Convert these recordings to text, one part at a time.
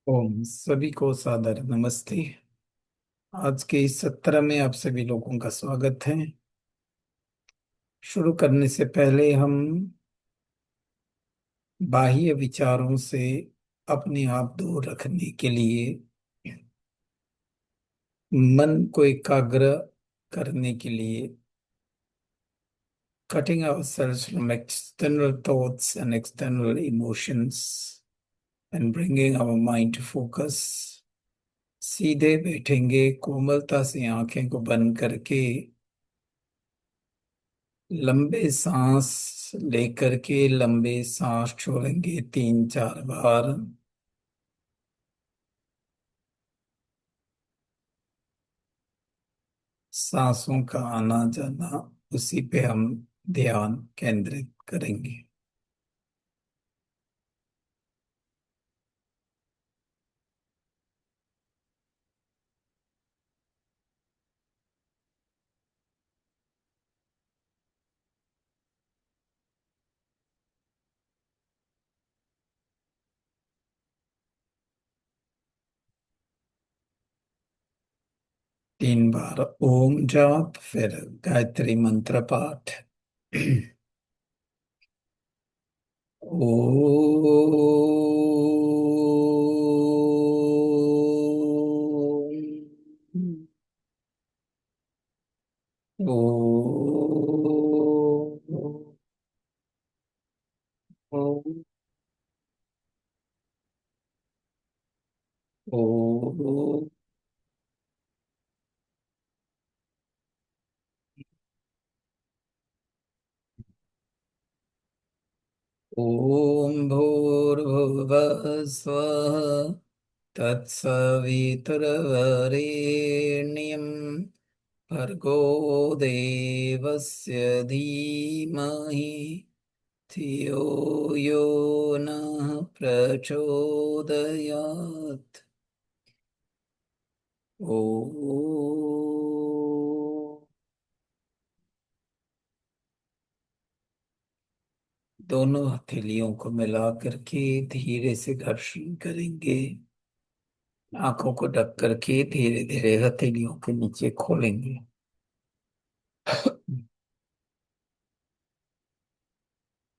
ओम सभी को सादर नमस्ते। आज के इस सत्र में आप सभी लोगों का स्वागत है। शुरू करने से पहले हम बाह्य विचारों से अपने आप दूर रखने के लिए मन को एकाग्र करने के लिए cutting ourselves from external thoughts and external emotions and bringing our mind to focus, सीधे बैठेंगे, कोमलता से आंखें को बंद करके लंबे सांस लेकर के लंबे सांस छोड़ेंगे 3-4 बार। सांसों का आना जाना, उसी पे हम ध्यान केंद्रित करेंगे। 3 बार ओम जाप, फिर गायत्री मंत्र पाठ। ओम। ओम। ओम। ओम। ॐ भूर्भुवः स्वः तत्सवितुर्वरेण्यं भर्गो देवस्य धीमहि धियो यो नः प्रचोदयात्। ओ दोनों हथेलियों को मिला करके धीरे से घर्षण करेंगे। आंखों को ढक करके धीरे धीरे हथेलियों के नीचे खोलेंगे।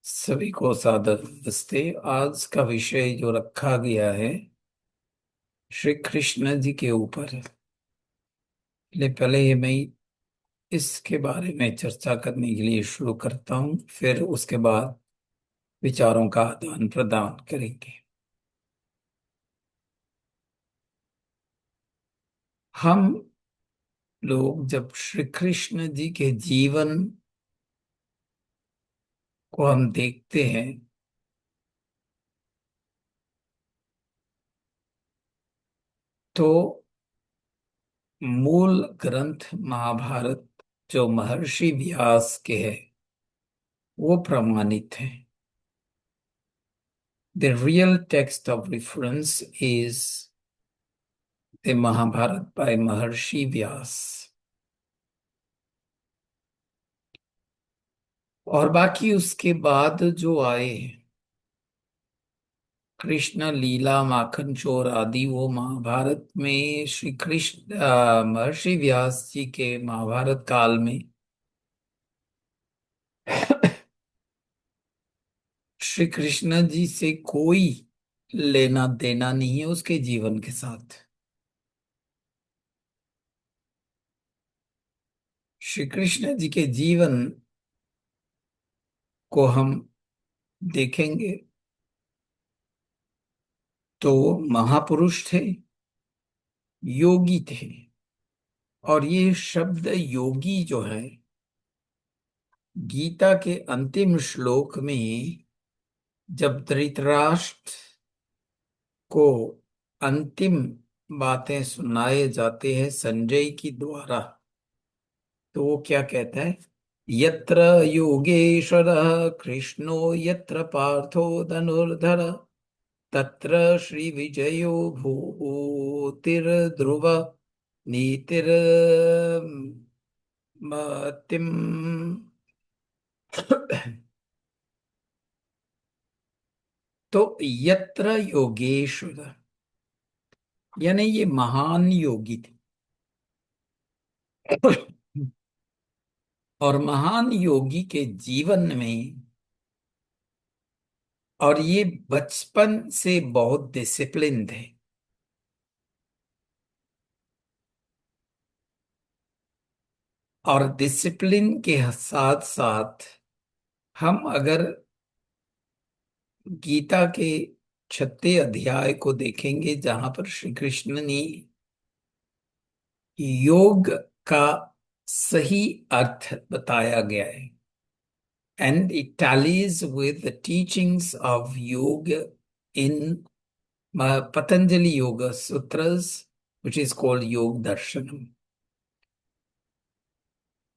सभी को सादर नमस्ते। आज का विषय जो रखा गया है श्री कृष्ण जी के ऊपर है। पहले ये मैं इसके बारे में चर्चा करने के लिए शुरू करता हूँ, फिर उसके बाद विचारों का आदान प्रदान करेंगे। हम लोग जब श्री कृष्ण जी के जीवन को हम देखते हैं तो मूल ग्रंथ महाभारत जो महर्षि व्यास के है वो प्रमाणित है। The real text of reference is the Mahabharata by Maharshi Vyas। और बाकी उसके बाद जो आए कृष्ण लीला, माखन चोर आदि, वो महाभारत में श्री कृष्ण महर्षि व्यास जी के महाभारत काल में श्री कृष्ण जी से कोई लेना देना नहीं है उसके जीवन के साथ। श्री कृष्ण जी के जीवन को हम देखेंगे तो महापुरुष थे, योगी थे। और ये शब्द योगी जो है गीता के अंतिम श्लोक में जब धृतराष्ट्र को अंतिम बातें सुनाए जाते हैं संजय की द्वारा, तो वो क्या कहता है? यत्र योगेश्वरः कृष्णो यत्र पार्थो धनुर्धर तत्र श्री विजयो भूतिर्ध्रुव नीतिर् मतिम। तो यत्र योगेश्वर, यानी ये महान योगी थे। और महान योगी के जीवन में, और ये बचपन से बहुत डिसिप्लिन थे। और डिसिप्लिन के साथ साथ हम अगर गीता के 6 अध्याय को देखेंगे, जहां पर श्री कृष्ण ने योग का सही अर्थ बताया गया है, and it tallies with the teachings of योग इन पतंजलि योग सूत्रस, विच इज कॉल्ड योग दर्शनम।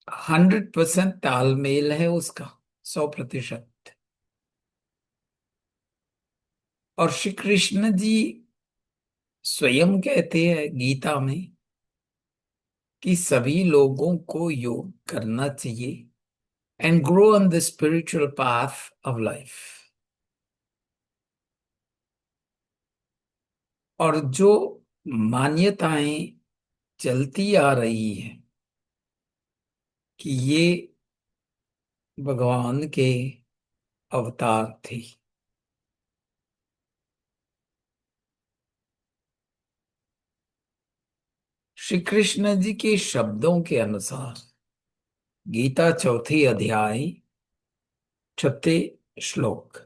100% तालमेल है उसका, 100%। और श्री कृष्ण जी स्वयं कहते हैं गीता में कि सभी लोगों को योग करना चाहिए and grow on the spiritual path of life. और जो मान्यताएं चलती आ रही है कि ये भगवान के अवतार थे, श्री कृष्ण जी के शब्दों के अनुसार गीता 4 अध्याय 6 श्लोक,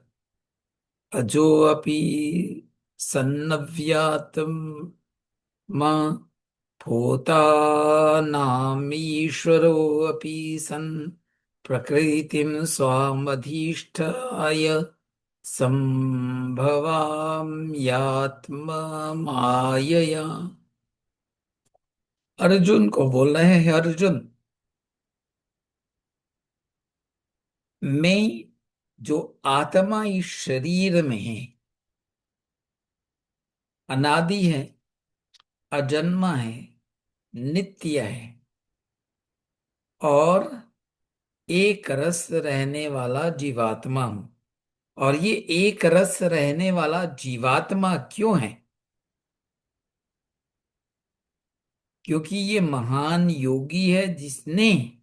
अजोऽपि सन्नव्यातं मां भूतानामीश्वरोऽपि सन् प्रकृतिं स्वामधिष्ठाय संभवाम्यात्मा मायया। अर्जुन को बोल रहे हैं, अर्जुन, मैं जो आत्मा इस शरीर में है, अनादि है, अजन्मा है, नित्य है, और एक रस रहने वाला जीवात्मा हूं। और ये एक रस रहने वाला जीवात्मा क्यों है? क्योंकि ये महान योगी है जिसने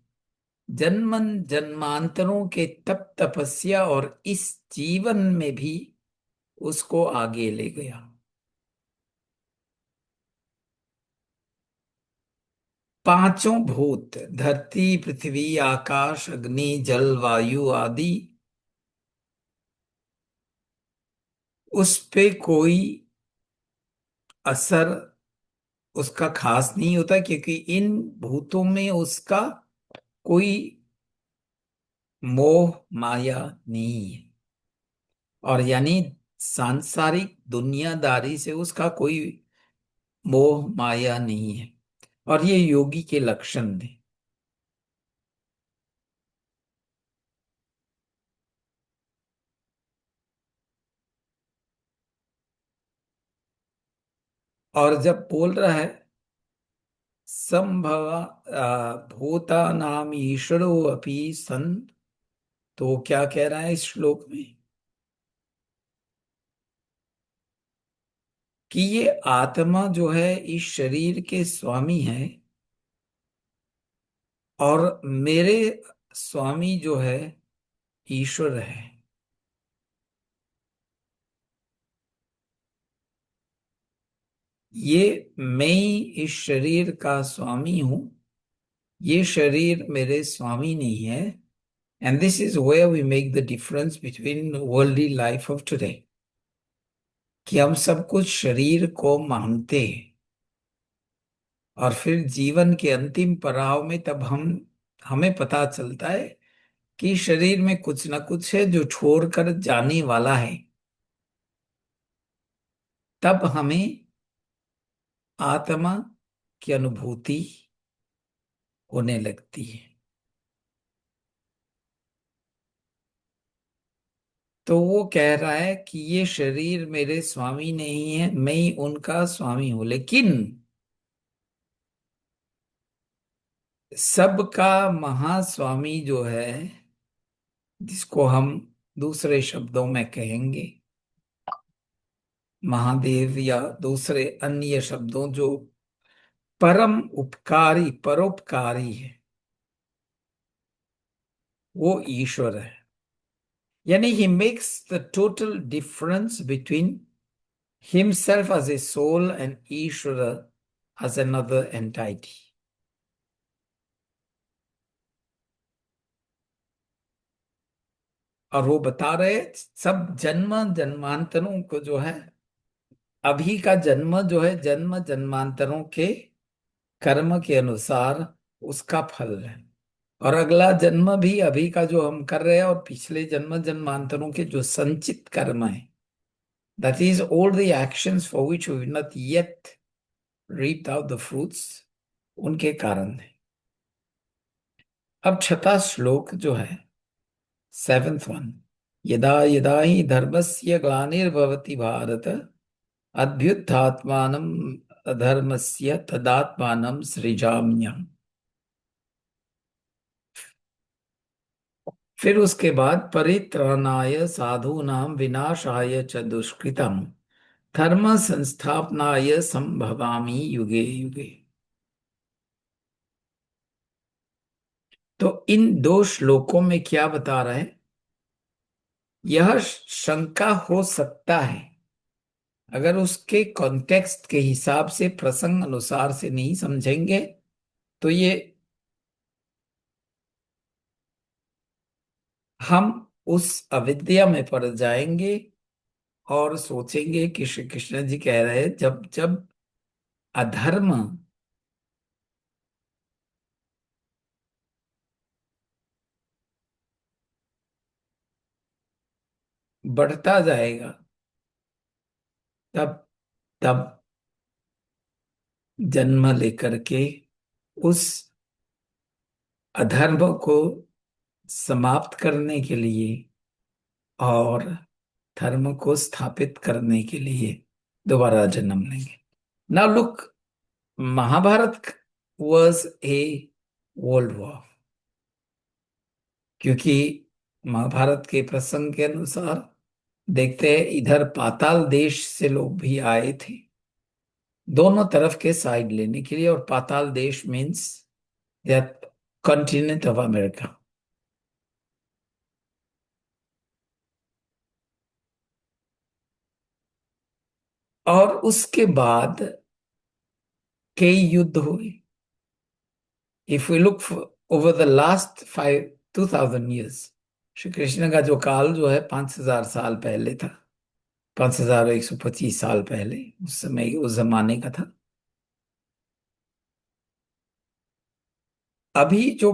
जन्म जन्मांतरों के तप तपस्या और इस जीवन में भी उसको आगे ले गया। पांचों भूत, धरती, पृथ्वी, आकाश, अग्नि, जल, वायु आदि, उस पे कोई असर उसका खास नहीं होता, क्योंकि इन भूतों में उसका कोई मोह माया नहीं है। और यानी सांसारिक दुनियादारी से उसका कोई मोह माया नहीं है। और ये योगी के लक्षण थे। और जब बोल रहा है संभव भूतानाम ईश्वरो अपि सन, तो वो क्या कह रहा है इस श्लोक में? कि ये आत्मा जो है इस शरीर के स्वामी है, और मेरे स्वामी जो है ईश्वर है। ये मैं ही इस शरीर का स्वामी हूं, ये शरीर मेरे स्वामी नहीं है। And this is where we make the difference between worldly life of today, कि हम सब कुछ शरीर को मानते हैं, और फिर जीवन के अंतिम पड़ाव में तब हमें पता चलता है कि शरीर में कुछ ना कुछ है जो छोड़कर जाने वाला है। तब हमें आत्मा की अनुभूति होने लगती है। तो वो कह रहा है कि ये शरीर मेरे स्वामी नहीं है, मैं ही उनका स्वामी हूं। लेकिन सबका महास्वामी जो है, जिसको हम दूसरे शब्दों में कहेंगे महादेव या दूसरे अन्य शब्दों जो परम उपकारी परोपकारी है, वो ईश्वर है। यानी he makes the total difference between himself as a soul and Ishwar as another entity. और वो बता रहे सब जन्म जन्मांतरों को जो है, अभी का जन्म जो है जन्म जन्मांतरों के कर्म के अनुसार उसका फल है। और अगला जन्म भी अभी का जो हम कर रहे हैं, और पिछले जन्म जन्मांतरों के जो संचित कर्म है, that is all the actions for which we not yet reaped out the fruits, उनके कारण है। अब छठा श्लोक जो है, सेवेंथ वन, यदा यदा ही धर्मस्य ग्लानिर्भवति भारत अभ्युत्थात्मानम् अधर्मस्य तदात्मानं सृजाम्यहम्। फिर उसके बाद परित्राणाय साधूनां विनाशाय च दुष्कृतम् धर्म संस्थापनाय संभवामि युगे युगे। तो इन दो श्लोकों में क्या बता रहा है? यह शंका हो सकता है, अगर उसके कॉन्टेक्स्ट के हिसाब से प्रसंग अनुसार से नहीं समझेंगे तो ये हम उस अविद्या में पड़ जाएंगे और सोचेंगे कि श्री कृष्ण जी कह रहे हैं जब जब अधर्म बढ़ता जाएगा, तब तब जन्म लेकर के उस अधर्म को समाप्त करने के लिए और धर्म को स्थापित करने के लिए दोबारा जन्म लेंगे। Now look, Mahabharata was a world war, क्योंकि महाभारत के प्रसंग के अनुसार देखते हैं इधर पाताल देश से लोग भी आए थे दोनों तरफ के साइड लेने के लिए, और पाताल देश means that continent of America. और उसके बाद कई युद्ध हुए। If we look over the last 2000 years, Shri Krishna का जो काल जो है 5000 साल पहले था, 5125 साल पहले, उस समय उस जमाने का था। अभी जो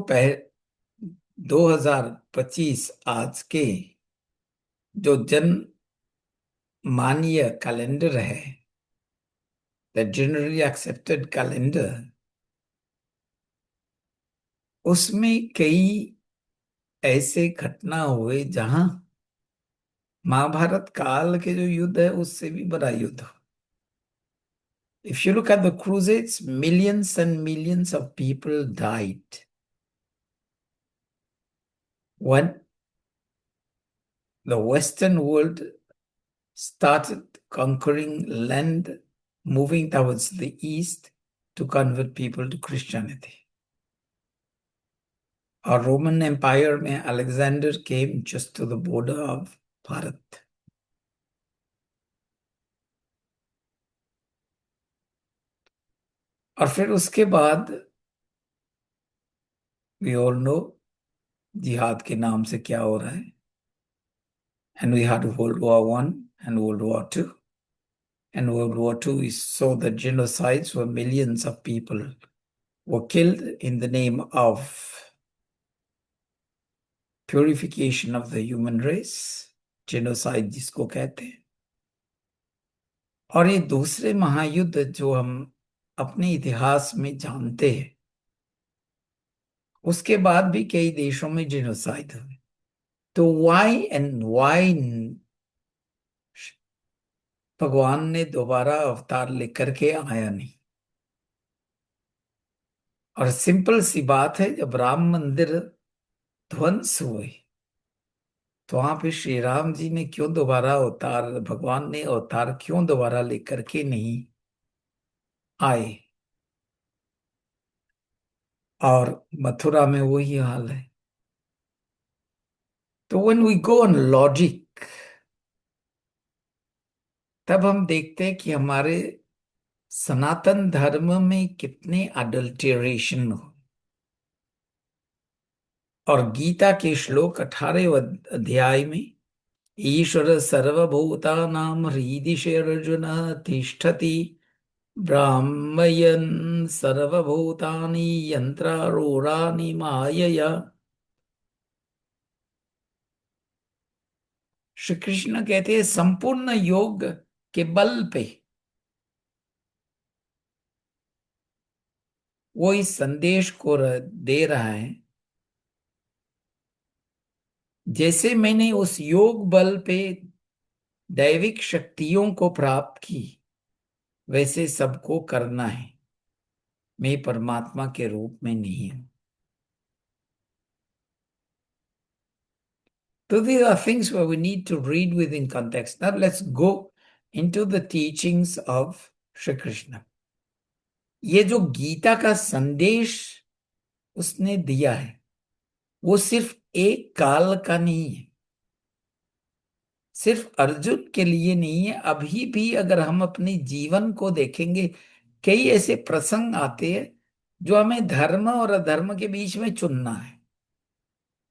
2025 आज के जो जन माननीय कैलेंडर है, द जनरली एक्सेप्टेड कैलेंडर, उसमें कई ऐसे घटना हुए जहां महाभारत काल के जो युद्ध है उससे भी बड़ा युद्ध। If you look at the crusades, millions and millions of people died when the Western world started conquering land, moving towards the east to convert people to Christianity. Our Roman Empire में Alexander came just to the border of Bharat. और फिर उसके बाद we all know जिहाद के नाम से क्या हो रहा है, and we had World War One and World War Two. And World War II, we saw the genocides where millions of people were killed in the name of purification of the human race, genocide जिसको कहते हैं। और ये दूसरे महायुद्ध जो हम अपने इतिहास में जानते हैं, उसके बाद भी कई देशों में जेनोसाइड हुए। तो वाई एंड वाई भगवान ने दोबारा अवतार लेकर के आया नहीं? और सिंपल सी बात है, जब राम मंदिर ध्वंस हुए तो वहां पे श्री राम जी ने क्यों दोबारा अवतार, भगवान ने अवतार क्यों दोबारा लेकर के नहीं आए? और मथुरा में वही हाल है। तो when we go on logic, तब हम देखते हैं कि हमारे सनातन धर्म में कितने अडल्टेरेशन हो। और गीता के श्लोक 18वें अध्याय में, ईश्वर सर्वभूतानां हृदि अर्जुन तिष्ठति ब्राह्मयन् सर्वभूतानि यंत्रारूढ़ानि मायया। श्री कृष्ण कहते हैं संपूर्ण योग के बल पे वो इस संदेश को दे रहा है, जैसे मैंने उस योग बल पे दैविक शक्तियों को प्राप्त की, वैसे सबको करना है। मैं परमात्मा के रूप में नहीं हूं। So these are things where we need to read within context. Now let's go into the teachings of Shri Krishna. ये जो गीता का संदेश उसने दिया है, वो सिर्फ एक काल का नहीं है, सिर्फ अर्जुन के लिए नहीं है। अभी भी अगर हम अपने जीवन को देखेंगे, कई ऐसे प्रसंग आते हैं जो हमें धर्म और अधर्म के बीच में चुनना है,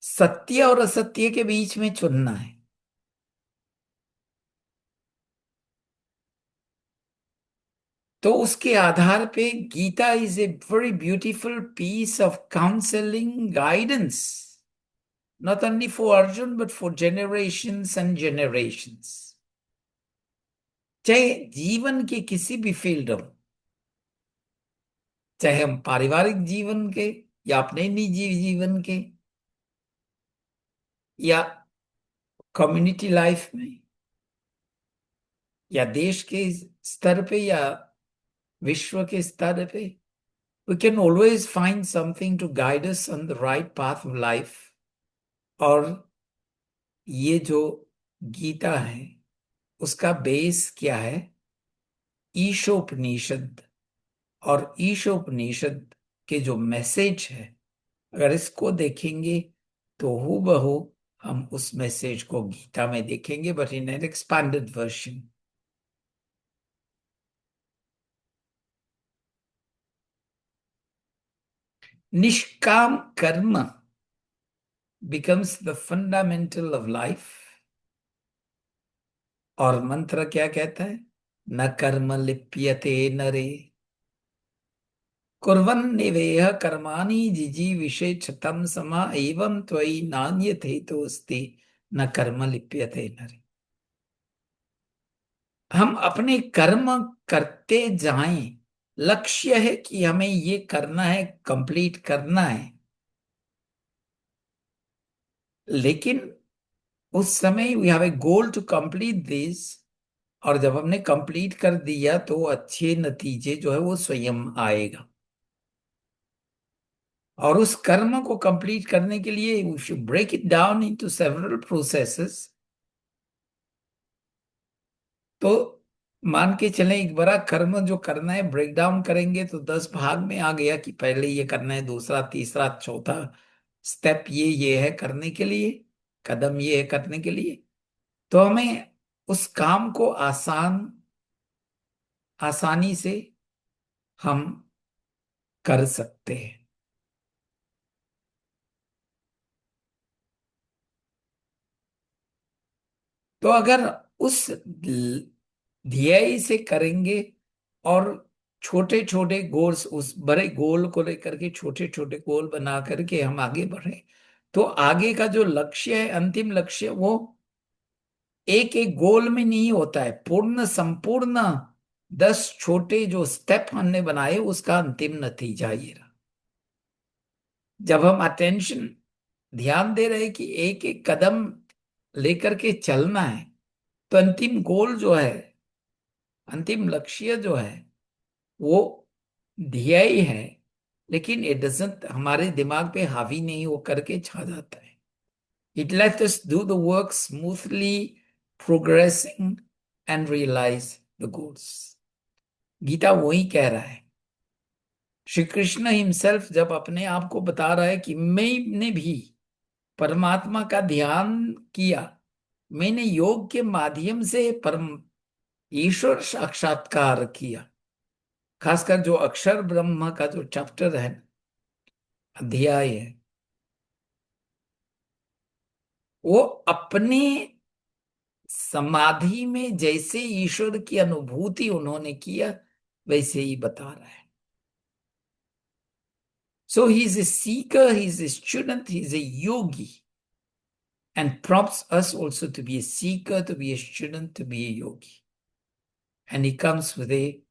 सत्य और असत्य के बीच में चुनना है। तो उसके आधार पे Gita is a very beautiful piece of counselling guidance, not only for Arjun but for generations and generations। चाहे जीवन के किसी भी फील्ड हो, चाहे हम पारिवारिक जीवन के या अपने निजी जीवन के या कम्युनिटी लाइफ में या देश के स्तर पे या विश्व के स्तर पे, we can always find something to guide us on the right path of life। और ये जो गीता है उसका बेस क्या है? ईशोपनिषद। और ईशोपनिषद के जो मैसेज है, अगर इसको देखेंगे तो हूबहू हम उस मैसेज को गीता में देखेंगे, but in an expanded version. निष्काम कर्म becomes the fundamental of life। और मंत्र क्या कहता है? न कर्म लिप्यते नरे कुर्वन्निवेह कर्माणि जिजीविषेच तम समा एवं त्वयि नान्यथेतोस्ति न कर्म लिप्यते नरे। हम अपने कर्म करते जाएं, लक्ष्य है कि हमें ये करना है, कंप्लीट करना है, लेकिन उस समय we have a goal to complete this. और जब हमने कंप्लीट कर दिया तो अच्छे नतीजे जो है वो स्वयं आएगा। और उस कर्म को कंप्लीट करने के लिए we should break it down into several processes. तो मान के चलें, एक बड़ा कर्म जो करना है ब्रेक डाउन करेंगे तो 10 भाग में आ गया कि पहले ये करना है, दूसरा, तीसरा, चौथा स्टेप ये है करने के लिए, कदम ये है करने के लिए। तो हमें उस काम को आसानी से हम कर सकते हैं। तो अगर उस ध्येय से करेंगे और छोटे छोटे गोल्स, उस बड़े गोल को लेकर के छोटे छोटे गोल बना करके हम आगे बढ़े, तो आगे का जो लक्ष्य है, अंतिम लक्ष्य, वो एक एक गोल में नहीं होता है। पूर्ण संपूर्ण 10 छोटे जो स्टेप हमने बनाए उसका अंतिम नतीजा ये रहा। जब हम अटेंशन, ध्यान दे रहे हैं कि एक एक कदम लेकर के चलना है, तो अंतिम गोल जो है, अंतिम लक्ष्य जो है, वो ध्येय है, लेकिन इट डजंट हमारे दिमाग पे हावी नहीं हो करके छा जाता है। It let us do the work smoothly, progressing and realize the goals. Gita वही कह रहा है। श्री कृष्ण हिमसेल्फ जब अपने आप को बता रहा है कि मैंने भी परमात्मा का ध्यान किया, मैंने योग के माध्यम से परम ईश्वर साक्षात्कार किया। खासकर जो अक्षर ब्रह्म का जो चैप्टर है, अध्याय है, वो अपने समाधि में जैसे ईश्वर की अनुभूति उन्होंने किया वैसे ही बता रहा है। So he is a seeker, he is a student, he is a yogi, and prompts us also to be a seeker, to be a student, to be a yogi. And he comes with a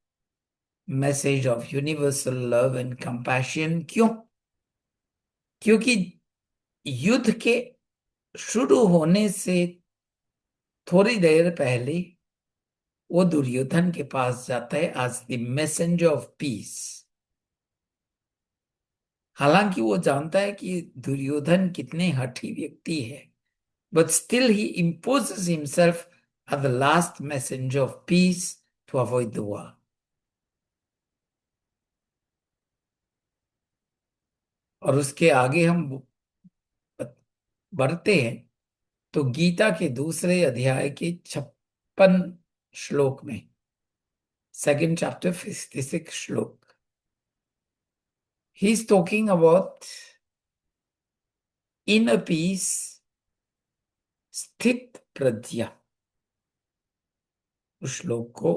message of universal love and compassion. क्यों? क्योंकि युद्ध के शुरू होने से थोड़ी देर पहले वो दुर्योधन के पास जाता है as the messenger of peace। हालांकि वो जानता है कि दुर्योधन कितने हठी व्यक्ति है, but still he imposes himself as the last messenger of peace to avoid the war। और उसके आगे हम बढ़ते हैं तो गीता के दूसरे अध्याय के 56 श्लोक में, सेकंड चैप्टर 56 श्लोक, he is talking about inner peace, स्थित प्रज्ञा। उस श्लोक को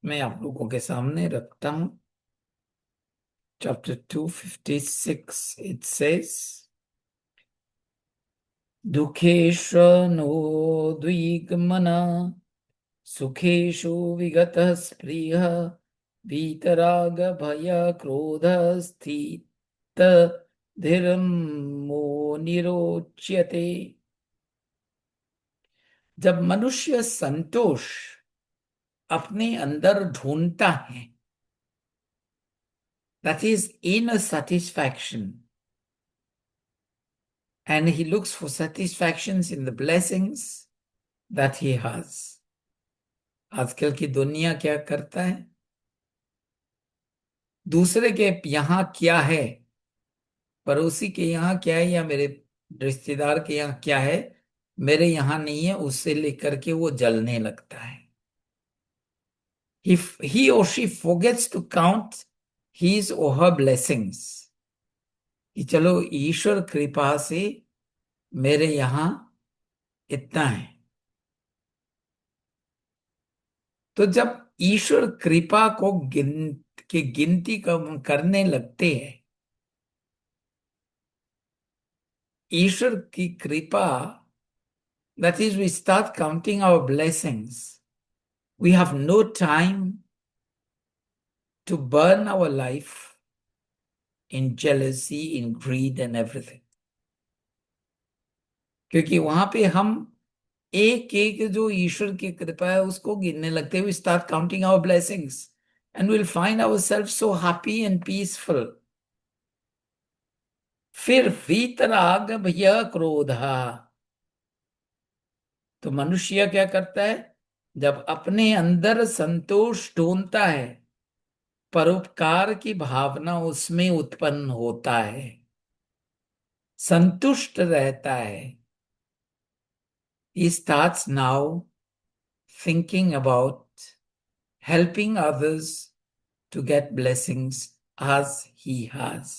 मैं आप लोगों के सामने रखता हूं। Chapter 256, it says, दुखेषु नो द्विगमना सुखेषु विगतः स्पृहः वीतराग भय क्रोध स्थित धीरमो निरोच्यते। जब मनुष्य संतोष अपने अंदर ढूंढता है, that is inner satisfaction, and he looks for satisfactions in the blessings that he has। आजकल की दुनिया क्या करता है? दूसरे के यहाँ क्या है, पड़ोसी के यहाँ क्या है, या मेरे रिश्तेदार के यहाँ क्या है, मेरे यहाँ नहीं है, उससे लेकर के वो जलने लगता है। If he or she forgets to count his or her blessings, कि चलो ईश्वर कृपा से मेरे यहाँ इतना है। तो जब ईश्वर कृपा को गिनती करने लगते हैं, ईश्वर की कृपा, that is, we start counting our blessings, we have no time to burn our life in jealousy, in greed and everything। क्योंकि वहां पे हम एक एक जो ईश्वर की कृपा है उसको गिनने लगते हैं। We start counting our blessings and we'll find ourselves so happy and peaceful। फिर वीतराग भय क्रोध, तो मनुष्य क्या करता है? जब अपने अंदर संतोष ढूंढता है, परोपकार की भावना उसमें उत्पन्न होता है, संतुष्ट रहता है, he starts now thinking about helping others to get blessings as he has।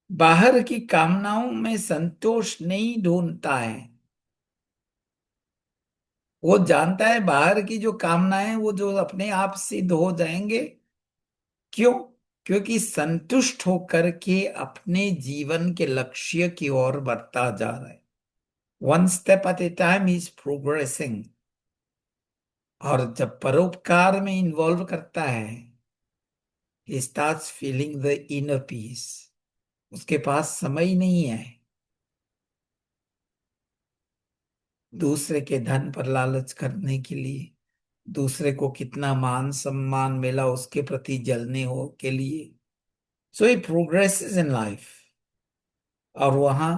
बाहर की कामनाओं में संतोष नहीं ढूंढता है। वो जानता है बाहर की जो कामनाएं वो जो अपने आप सिद्ध हो जाएंगे। क्यों? क्योंकि संतुष्ट होकर के अपने जीवन के लक्ष्य की ओर बढ़ता जा रहा है। One step at A time is progressing. और जब परोपकार में इन्वॉल्व करता है, he starts feeling the inner peace। उसके पास समय नहीं है दूसरे के धन पर लालच करने के लिए, दूसरे को कितना मान सम्मान मिला उसके प्रति जलने हो के लिए। So he progresses in life। और वहां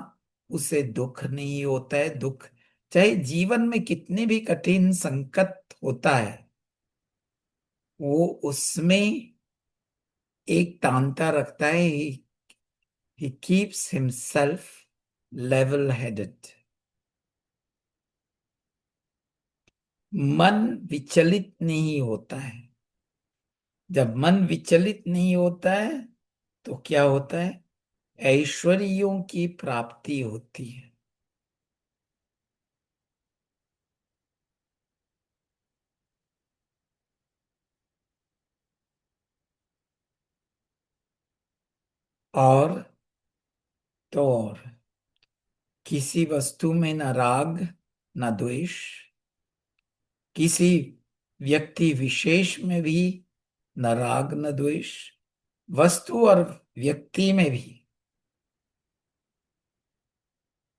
उसे दुख नहीं होता है। दुख चाहे जीवन में कितने भी कठिन संकट होता है, वो उसमें एक तांता रखता है। He keeps himself level headed. मन विचलित नहीं होता है। जब मन विचलित नहीं होता है तो क्या होता है? ऐश्वर्यों की प्राप्ति होती है। और तो और किसी वस्तु में न राग न द्वेष, किसी व्यक्ति विशेष में भी न राग न द्वेष, वस्तु और व्यक्ति में भी।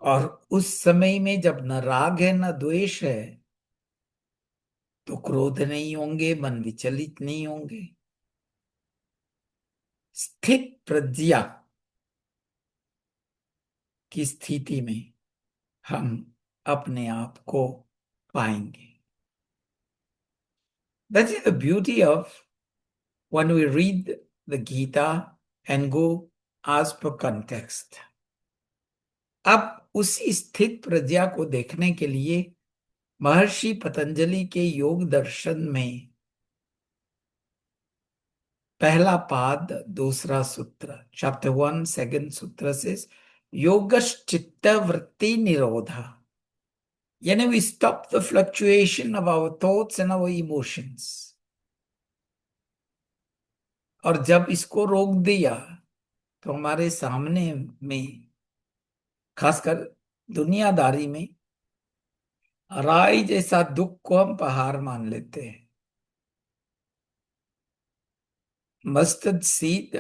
और उस समय में जब न राग है न द्वेष है, तो क्रोध नहीं होंगे, मन विचलित नहीं होंगे। स्थित प्रज्ञा की स्थिति में हम अपने आप को पाएंगे। That is the beauty of when we read the Gita and go as per context. अब उसी स्थित प्रज्ञा को देखने के लिए महर्षि पतंजलि के योग दर्शन में पहला पाद दूसरा सूत्र, चैप्टर 1 सेकंड सूत्र से, योगश्चित्त वृत्ति निरोधा, यानी we stop the fluctuation of our thoughts and our emotions। और जब इसको रोक दिया तो हमारे सामने में, खासकर दुनियादारी में, राई जैसा दुख को हम पहाड़ मान लेते हैं। Mustard seed,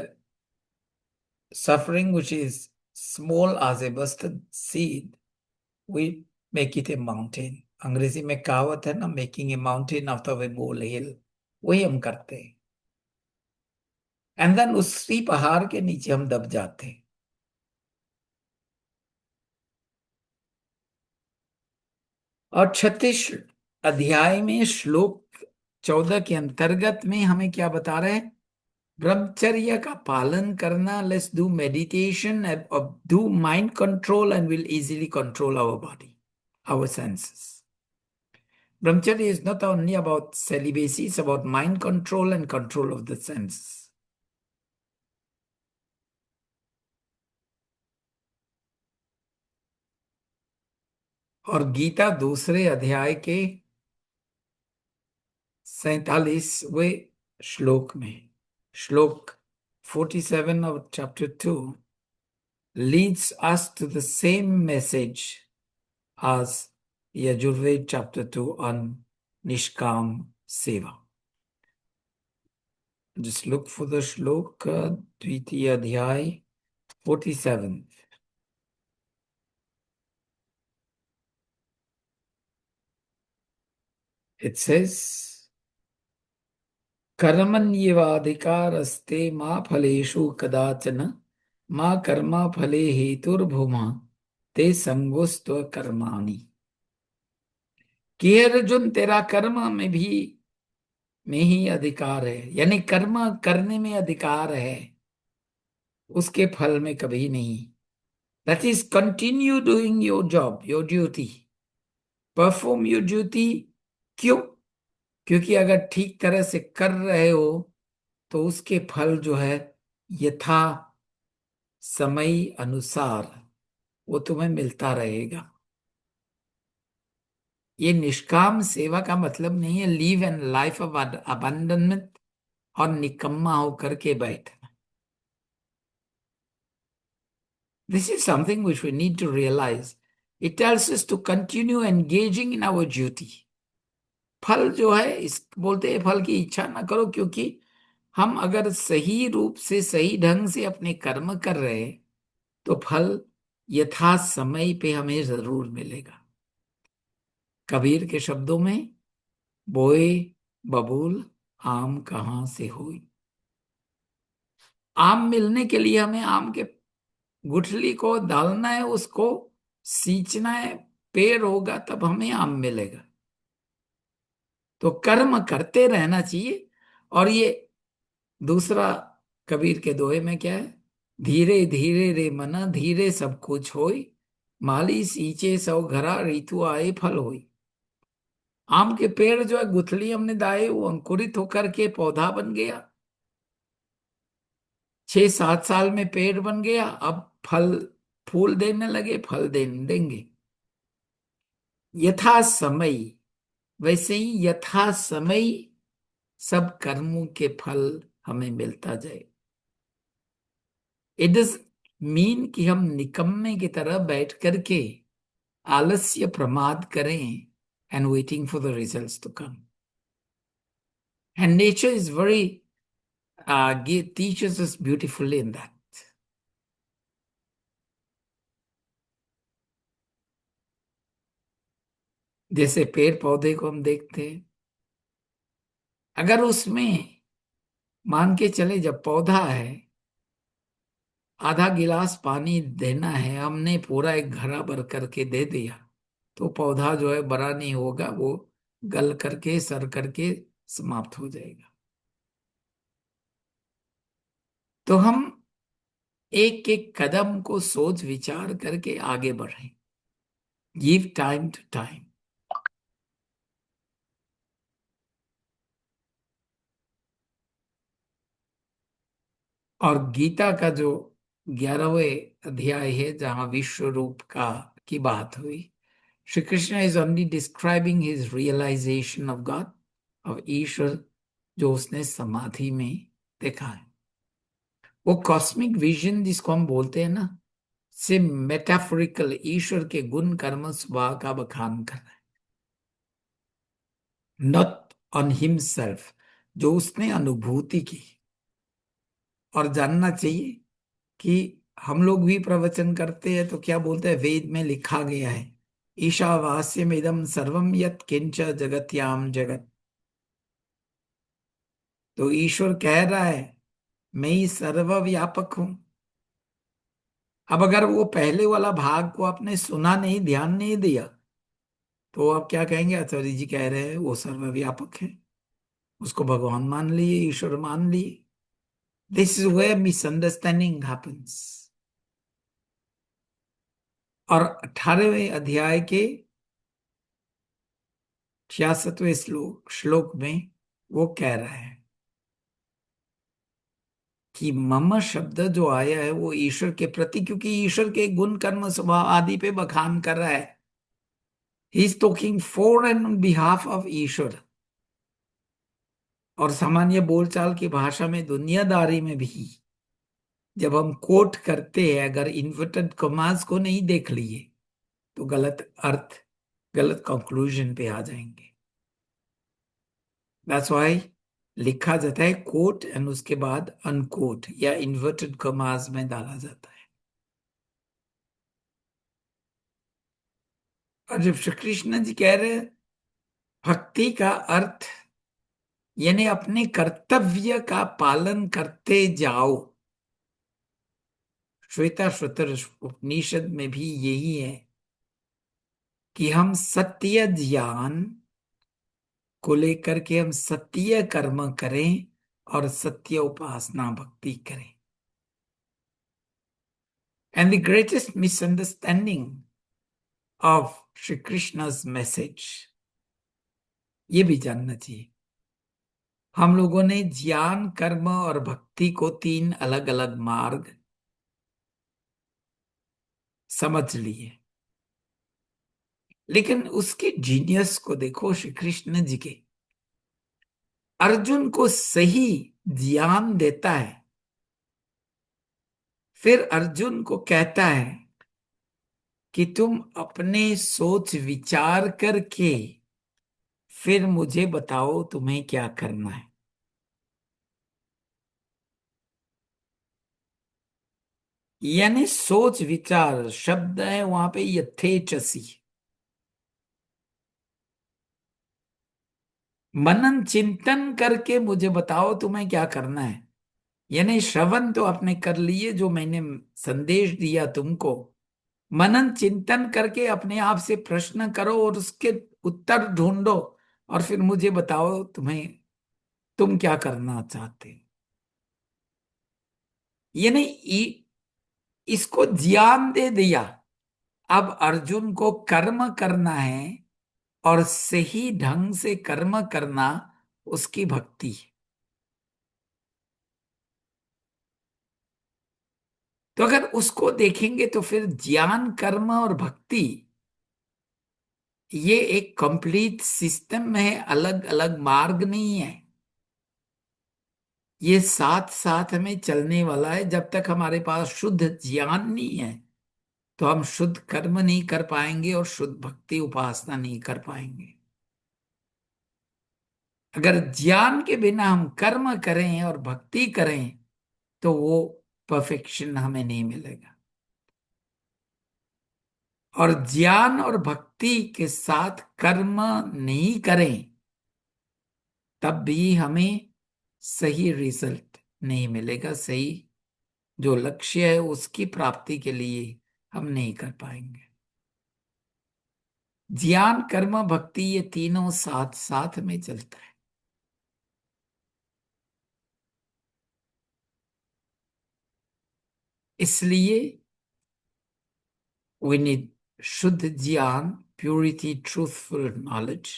suffering which is small as a mustard seed, we make it a mountain। अंग्रेजी में कहावत है ना, making a mountain out of a molehill. वही हम करते हैं। एंड देन उसी पहाड़ के नीचे हम दब जाते हैं। और 36 अध्याय में श्लोक 14 के अंतर्गत में हमें क्या बता रहे हैं? ब्रह्मचर्य का पालन करना। Let's do meditation, do mind control and will easily control our body, our senses. Brahmacharya is not only about celibacy, it's about mind control and control of the senses. और गीता दूसरे अध्याय के 47वें श्लोक में, श्लोक 47 of chapter 2 leads us to the same message as Yajurved chapter 2 on Nishkam Seva. Just look for the श्लोक, द्वितीय अध्याय 47। It says, कर्मण्येवाधिकारस्ते मा फलेषु कदाचन मा कर्मा फले हेतुर्भुमा ते संगोस्त्व कर्माणि। कि हे अर्जुन, तेरा कर्म में ही अधिकार है, यानी कर्म करने में अधिकार है, उसके फल में कभी नहीं। That is continue doing your job, your duty, perform your duty. क्यों? क्योंकि अगर ठीक तरह से कर रहे हो तो उसके फल जो है यथा समय अनुसार वो तुम्हें मिलता रहेगा। ये निष्काम सेवा का मतलब नहीं है leave and life of abandonment और निकम्मा होकर के बैठना। This is something which we need to realize. It tells us to continue engaging in our duty. फल जो है, इस बोलते हैं फल की इच्छा ना करो, क्योंकि हम अगर सही रूप से सही ढंग से अपने कर्म कर रहे हैं तो फल यथा समय पे हमें जरूर मिलेगा। कबीर के शब्दों में, बोए बबूल आम कहाँ से हुई। आम मिलने के लिए हमें आम के गुठली को डालना है, उसको सींचना है, पेड़ होगा तब हमें आम मिलेगा। तो कर्म करते रहना चाहिए। और ये दूसरा कबीर के दोहे में क्या है? धीरे धीरे रे मना धीरे सब कुछ होई, माली सींचे सौ घरा ऋतु आए फल होई। आम के पेड़ जो है, गुठली हमने दाए, वो अंकुरित होकर के पौधा बन गया, 6-7 साल में पेड़ बन गया, अब फल फूल देने लगे, फल देंगे। यथा समय, वैसे ही यथा समय सब कर्मों के फल हमें मिलता जाए। इट डज मीन कि हम निकम्मे की तरह बैठ करके आलस्य प्रमाद करें and waiting for the results to come. And nature is very teaches us beautifully in that. जैसे पेड़ पौधे को हम देखते हैं, अगर उसमें मान के चले जब पौधा है, आधा गिलास पानी देना है, हमने पूरा एक घड़ा भर करके दे दिया, तो पौधा जो है बड़ा नहीं होगा, वो गल करके सर करके समाप्त हो जाएगा। तो हम एक एक कदम को सोच विचार करके आगे बढ़ें। Give time to time. और गीता का जो 11वें अध्याय है, जहां विश्व रूप का की बात हुई, Shri Krishna is only describing his realisation of God, of Ishwar, जो उसने समाधि में देखा है। वो कॉस्मिक विजन जिसको हम बोलते हैं ना, से मेटाफोरिकल ईश्वर के गुण कर्म स्वभाव का बखान कर रहा है, नॉट ऑन हिमसेल्फ, जो उसने अनुभूति की। और जानना चाहिए कि हम लोग भी प्रवचन करते हैं तो क्या बोलते हैं, वेद में लिखा गया है, ईशावास्यम इदम सर्वम यत् किंच जगत्याम जगत। तो ईश्वर कह रहा है मैं ही सर्वव्यापक हूं। अब अगर वो पहले वाला भाग को आपने सुना नहीं, ध्यान नहीं दिया, तो आप क्या कहेंगे, आचार्य जी कह रहे हैं वो सर्वव्यापक है, उसको भगवान मान लिए, ईश्वर मान लिए। This is where misunderstanding happens. और 18वें अध्याय के 66वें श्लोक में वो कह रहा है कि मम शब्द जो आया है वो ईश्वर के प्रति, क्योंकि ईश्वर के गुण कर्म स्वभाव आदि पे बखान कर रहा है। He is talking for and on behalf of Ishwar. और सामान्य बोलचाल की भाषा में, दुनियादारी में भी जब हम कोट करते हैं, अगर इन्वर्टेड कॉमास को नहीं देख लिए तो गलत अर्थ, गलत कंक्लूजन पे आ जाएंगे। दैट्स व्हाई लिखा जाता है कोट एंड उसके बाद अनकोट या इन्वर्टेड कॉमास में डाला जाता है। और जब श्री कृष्ण जी कह रहे हैं भक्ति का अर्थ यानी अपने कर्तव्य का पालन करते जाओ, श्वेता श्वतर उपनिषद में भी यही है कि हम सत्य ज्ञान को लेकर के हम सत्य कर्म करें और सत्य उपासना भक्ति करें। And the greatest misunderstanding of Shri Krishna's message, ये भी जानना चाहिए, हम लोगों ने ज्ञान कर्म और भक्ति को 3 अलग अलग मार्ग समझ लिए। लेकिन उसके जीनियस को देखो, श्री कृष्ण जी के, अर्जुन को सही ज्ञान देता है, फिर अर्जुन को कहता है कि तुम अपने सोच विचार करके फिर मुझे बताओ तुम्हें क्या करना है। यानी सोच विचार शब्द है वहां पे यथेचसी, मनन चिंतन करके मुझे बताओ तुम्हें क्या करना है। यानी श्रवण तो आपने कर लिए, जो मैंने संदेश दिया तुमको, मनन चिंतन करके अपने आप से प्रश्न करो और उसके उत्तर ढूंढो, और फिर मुझे बताओ तुम क्या करना चाहते हो। यानी इसको ज्ञान दे दिया। अब अर्जुन को कर्म करना है, और सही ढंग से कर्म करना उसकी भक्ति है। तो अगर उसको देखेंगे तो फिर ज्ञान, कर्म और भक्ति, ये एक कंप्लीट सिस्टम है, अलग अलग मार्ग नहीं है। ये साथ साथ में चलने वाला है। जब तक हमारे पास शुद्ध ज्ञान नहीं है, तो हम शुद्ध कर्म नहीं कर पाएंगे और शुद्ध भक्ति उपासना नहीं कर पाएंगे। अगर ज्ञान के बिना हम कर्म करें और भक्ति करें, तो वो परफेक्शन हमें नहीं मिलेगा। और ज्ञान और भक्ति के साथ कर्म नहीं करें, तब भी हमें सही रिजल्ट नहीं मिलेगा। सही जो लक्ष्य है उसकी प्राप्ति के लिए हम नहीं कर पाएंगे। ज्ञान, कर्म, भक्ति, ये तीनों साथ साथ में चलता है। इसलिए वी नीड शुद्ध ज्ञान, प्योरिटी, ट्रूथफुल नॉलेज;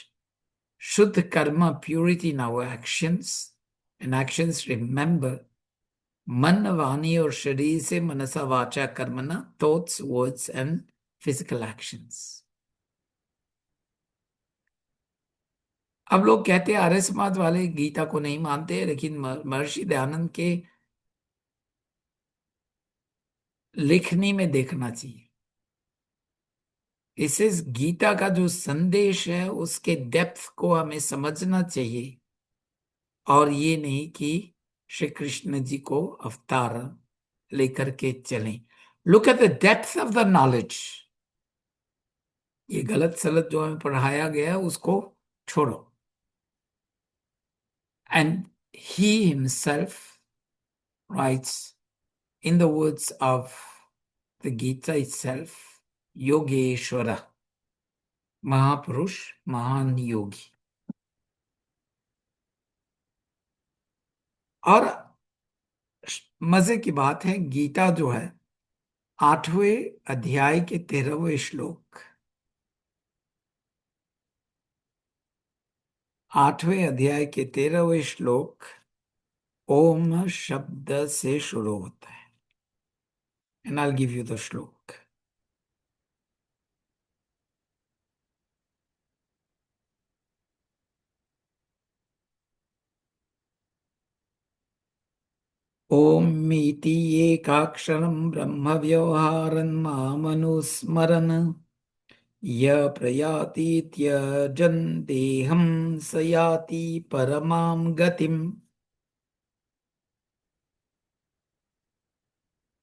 शुद्ध कर्म, purity in our actions, and actions, remember, मन, वाणी और शरीर से, मनसा वाचा कर्मणा, thoughts, words and physical actions. अब लोग कहते हैं आर्य समाज वाले गीता को नहीं मानते, लेकिन महर्षि दयानंद के लिखनी में देखना चाहिए। इस गीता का जो संदेश है उसके डेप्थ को हमें समझना चाहिए, और ये नहीं कि श्री कृष्ण जी को अवतार लेकर के चलें। Look at the depth of the knowledge. ये गलत सलत जो हमें पढ़ाया गया है उसको छोड़ो। And he himself rights in the words of the Gita itself, Yogeshwara, महापुरुष, महान योगी। और मजे की बात है, गीता जो है 8वें अध्याय के 13वें श्लोक, 8वें अध्याय के 13वें श्लोक ओम शब्द से शुरू होता है। And I give you the श्लोक। ओम इति एकाक्षरं ब्रह्म व्यवहारन् मामनुस्मरन् य प्रयाति त्यजन् देहं स याति परमां गतिम्।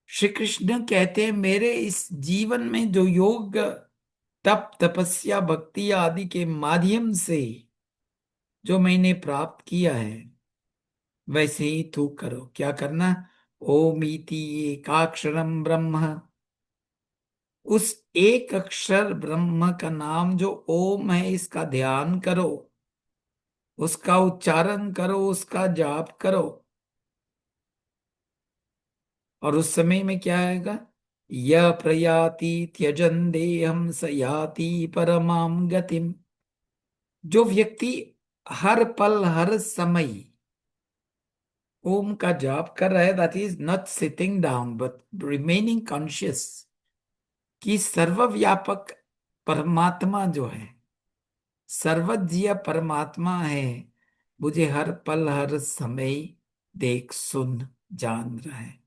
श्री कृष्ण कहते हैं, मेरे इस जीवन में जो योग, तप, तपस्या, भक्ति आदि के माध्यम से जो मैंने प्राप्त किया है, वैसे ही तू करो। क्या करना? ओम इति एकाक्षरम ब्रह्म, उस एक अक्षर ब्रह्म का नाम जो ओम है, इसका ध्यान करो, उसका उच्चारण करो, उसका जाप करो। और उस समय में क्या आएगा? य प्रयाति त्यजन देहम स याति परमाम गतिम। जो व्यक्ति हर पल हर समय ओम का जाप कर रहा है, that is not sitting down but remaining conscious, कि सर्वव्यापक परमात्मा जो है, सर्वज्ञ परमात्मा है, मुझे हर पल हर समय देख सुन जान रहा है।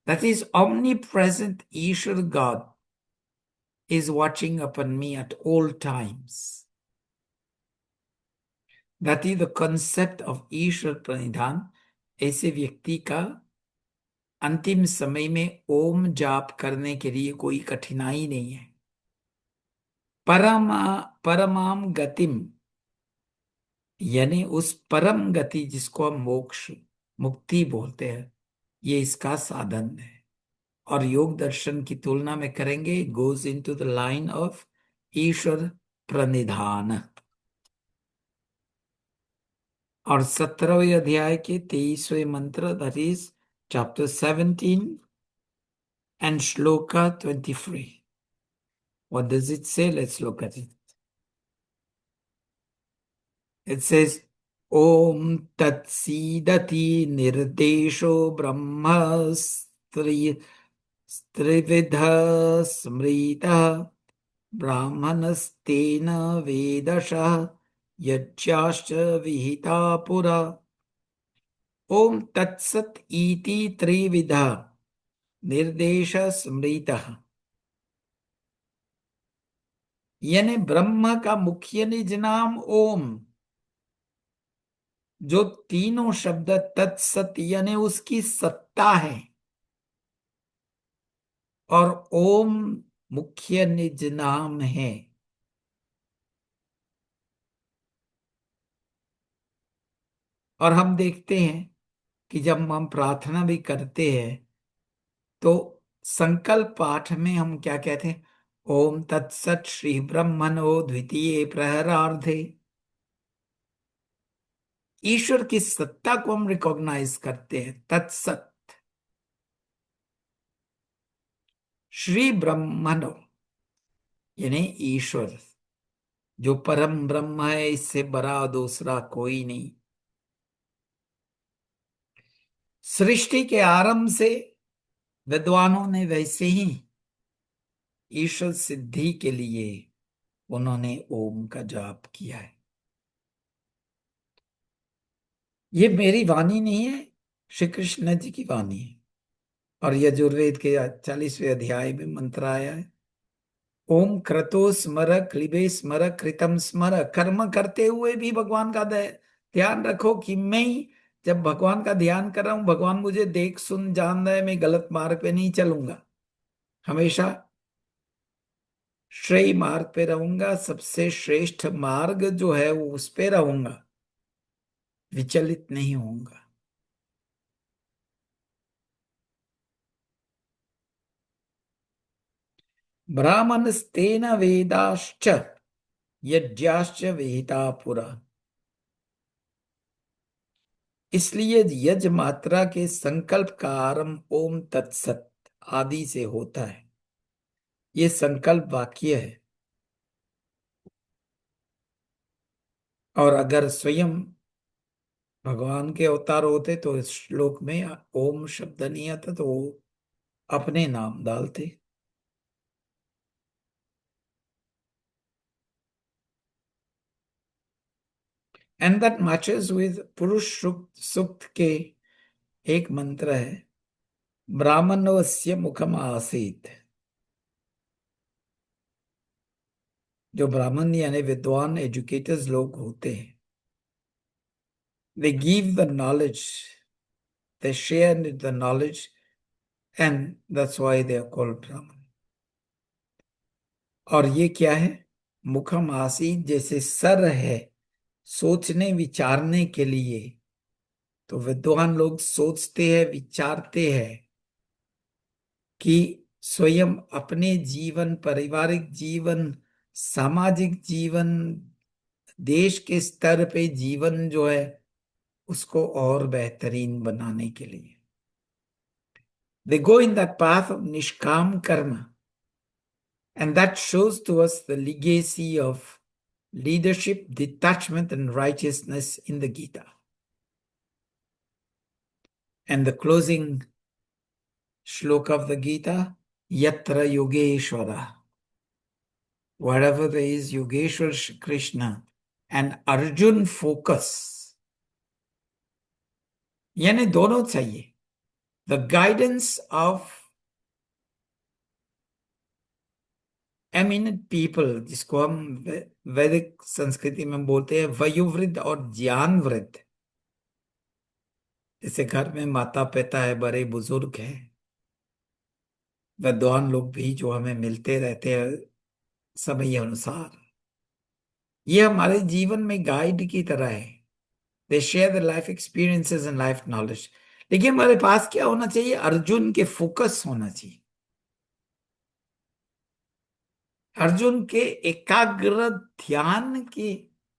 That is omnipresent Ishwar God is watching upon me at all times. That is the concept of ईश्वर प्रणिधान। ऐसे व्यक्ति का अंतिम समय में ओम जाप करने के लिए कोई कठिनाई नहीं है। परमाम गतिम, यानी उस परम गति जिसको हम मोक्ष, मुक्ति बोलते हैं, ये इसका साधन है। और योग दर्शन की तुलना में करेंगे, goes into the line of Ishwar Pranidhan. और 17वें अध्याय के 23वें मंत्र, that is chapter 17 and shloka 23। What does it say? Let's look at it. It says, ओम तत्सीदति निर्देशो ब्रह्म स्त्री त्रिविध स्मृतः ब्राह्मणस्तेन वेदशः यज्ञाश्च विहिता पुरा। ओम तत्सत इति त्रिविधा निर्देश स्मृतः। यानी ब्रह्म का मुख्य निज नाम ओम, जो तीनों शब्द तत्सत यानी उसकी सत्ता है, और ओम मुख्य निज नाम है। और हम देखते हैं कि जब हम प्रार्थना भी करते हैं तो संकल्प पाठ में हम क्या कहते हैं? ओम तत्सत श्री ब्रह्मणो द्वितीय प्रहरार्धे। ईश्वर की सत्ता को हम रिकॉग्नाइज करते हैं। तत्सत श्री ब्रह्मणो यानी ईश्वर, जो परम ब्रह्म है, इससे बड़ा दूसरा कोई नहीं। सृष्टि के आरंभ से विद्वानों ने वैसे ही ईश्वर सिद्धि के लिए उन्होंने ओम का जाप किया है। ये मेरी वाणी नहीं है, श्री कृष्ण जी की वाणी है। और यजुर्वेद के 40वें अध्याय में मंत्र आया है, ओम क्रतो स्मर क्लिबे स्मर कृतम स्मर। कर्म करते हुए भी भगवान का ध्यान रखो कि मैं ही जब भगवान का ध्यान कर रहा हूं, भगवान मुझे देख सुन जान रहा है, मैं गलत मार्ग पे नहीं चलूंगा, हमेशा श्रेय मार्ग पे रहूंगा। सबसे श्रेष्ठ मार्ग जो है वो उस पे रहूंगा, विचलित नहीं होऊंगा। ब्राह्मणस्तेन वेदाश्च यज्ञाश्च विहिता पुरा। इसलिए यज मात्रा के संकल्प का आरंभ ओम तत्सत आदि से होता है। ये संकल्प वाक्य है। और अगर स्वयं भगवान के अवतार होते तो इस श्लोक में ओम शब्द नहीं आता, तो वो अपने नाम डालते। एंड दैट मैचेस विद पुरुष सूक्त के एक मंत्र है, ब्राह्मणस्य मुखम आसीत। जो ब्राह्मण यानी विद्वान एजुकेटर्स लोग होते हैं, they give the knowledge, they share the knowledge, and that's why they are called Brahman. और ये क्या है? मुखम आसीत, जैसे सर है सोचने विचारने के लिए, तो विद्वान लोग सोचते हैं, विचारते हैं कि स्वयं अपने जीवन, पारिवारिक जीवन, सामाजिक जीवन, देश के स्तर पे जीवन जो है उसको और बेहतरीन बनाने के लिए they go in that path of nishkam karma, and that shows to us the legacy of leadership, detachment, and righteousness in the Gita. And the closing shloka of the Gita, Yatra Yogeshwara. Wherever there is Yogeshwar Shri Krishna and Arjun focus, यानी दोनों चाहिए। The guidance of eminent people, जिसको हम वैदिक संस्कृति में बोलते हैं वयोवृद्ध और ज्ञान वृद्ध। जैसे घर में माता पिता है, बड़े बुजुर्ग हैं, विद्वान लोग भी जो हमें मिलते रहते हैं समय अनुसार, ये हमारे जीवन में गाइड की तरह है। They share the life experiences and life knowledge. देखिए, हमारे पास क्या होना चाहिए? अर्जुन के फोकस होना चाहिए, अर्जुन के एकाग्र ध्यान की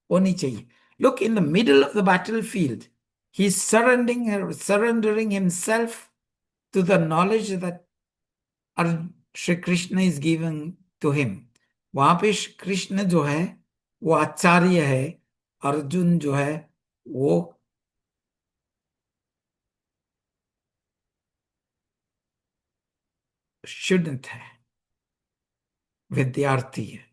होनी चाहिए। Look, in the middle of the battlefield he is surrendering himself to the knowledge that Shri Krishna is giving to him. वहां पे श्री कृष्ण जो है वो आचार्य है, अर्जुन जो है वो स्टूडेंट है, विद्यार्थी है।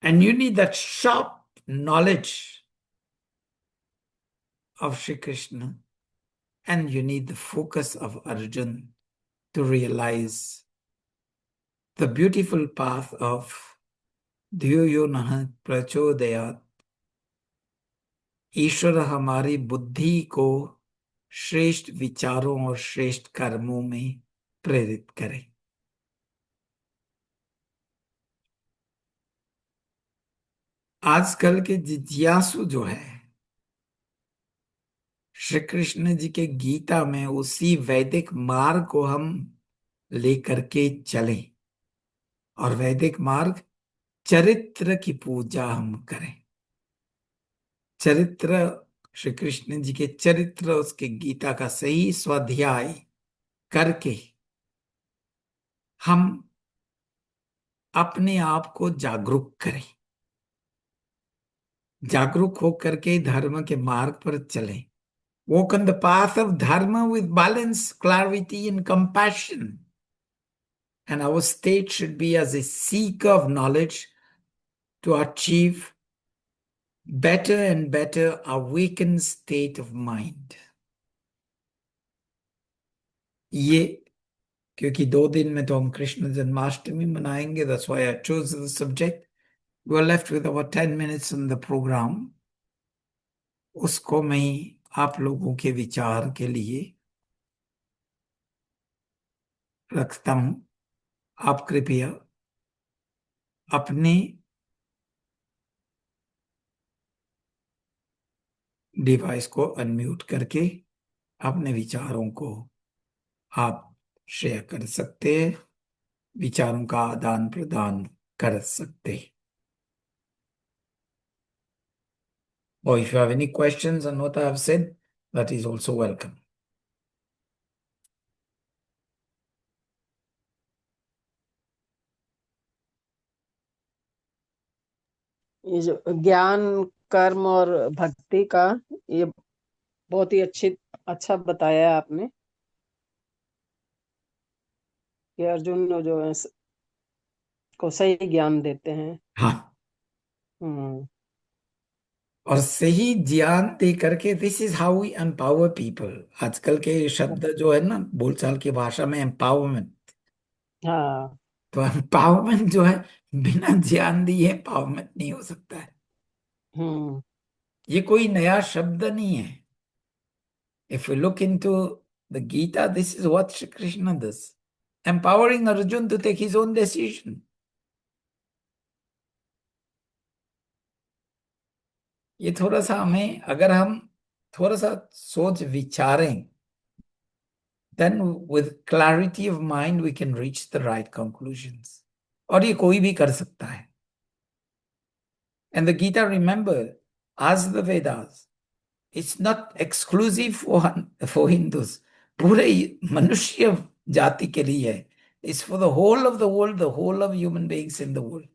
And you need that sharp knowledge of Sri Krishna, and you need the focus of Arjun to realize the beautiful path of धियो नः प्रचोदयात्। ईश्वर हमारी बुद्धि को श्रेष्ठ विचारों और श्रेष्ठ कर्मों में प्रेरित करे। आजकल के जिज्ञासु जो है, श्री कृष्ण जी के गीता में उसी वैदिक मार्ग को हम लेकर के चलें, और वैदिक मार्ग चरित्र की पूजा हम करें। चरित्र, श्री कृष्ण जी के चरित्र, उसके गीता का सही स्वाध्याय करके हम अपने आप को जागरूक करें, जागरूक होकर के धर्म के मार्ग पर चलें। Walk on the path of dharma with balance, clarity and compassion, and our state should be as a seeker of knowledge to achieve better and better awakened state of mind। ये, क्योंकि 2 दिन में तो हम कृष्ण जन्माष्टमी मनाएंगे, that's why I chose the subject। We're left with about 10 minutes in the program। उसको मैं आप लोगों के विचार के लिए रखता हूं। आप कृपया अपने डिवाइस को अनम्यूट करके अपने विचारों को आप शेयर कर सकते हैं, विचारों का आदान प्रदान कर सकते हैं। Or if you have any questions on what I have said, that is also welcome। ये जो ज्ञान, कर्म और भक्ति का, ये बहुत ही अच्छा बताया है आपने कि अर्जुन जो है को सही ज्ञान देते हैं। हाँ, हम्म। और सही ज्ञान दे करके this is how we empower people. आजकल के शब्द जो है ना, बोलचाल की भाषा में एम्पावरमेंट, हाँ। तो एम्पावरमेंट जो है बिना ज्ञान दिए एम्पावरमेंट नहीं हो सकता है। हम्म। ये कोई नया शब्द नहीं है। If you look into the Gita, this is what Shri Krishna does, empowering Arjun to take his own decision. ये थोड़ा सा हमें, अगर हम थोड़ा सा सोच विचारें, then with clarity of mind we can reach the right conclusions। और ये कोई भी कर सकता है। And the Gita, remember, as the Vedas, it's not exclusive for Hindus। पूरे मनुष्य जाति के लिए है। It's for the whole of the world, the whole of human beings in the world।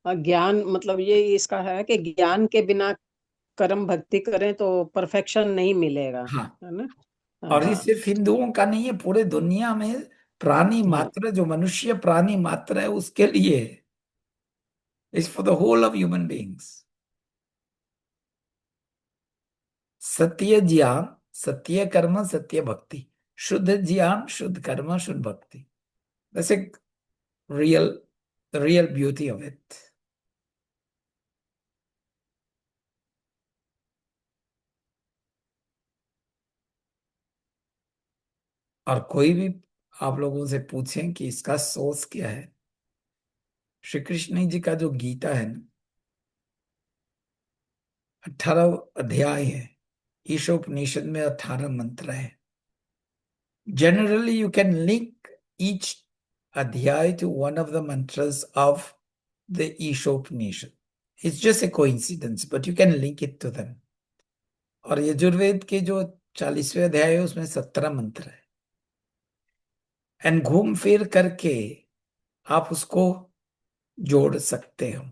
ज्ञान मतलब ये इसका है कि ज्ञान के बिना कर्म भक्ति करें तो परफेक्शन नहीं मिलेगा, हाँ, है ना। और ये हाँ। सिर्फ हिंदुओं का नहीं है, पूरे दुनिया में प्राणी हाँ। मात्र, जो मनुष्य प्राणी मात्र है उसके लिए है। It's for the whole of human beings. सत्य ज्ञान, सत्य कर्म, सत्य भक्ति, शुद्ध ज्ञान, शुद्ध कर्म, शुद्ध भक्ति। That's a real, real beauty of it. और कोई भी आप लोगों से पूछें कि इसका सोर्स क्या है, श्री कृष्ण जी का जो गीता है ना, 18 अध्याय है। ईशोपनिषद में 18 मंत्र है। Generally, you can link each adhyay to one of the mantras of the Ishopanishad. It's just a coincidence, but you can link it to them. और यजुर्वेद के जो 40वें अध्याय है उसमें 17 मंत्र है। एंड घूम फिर करके आप उसको जोड़ सकते हो।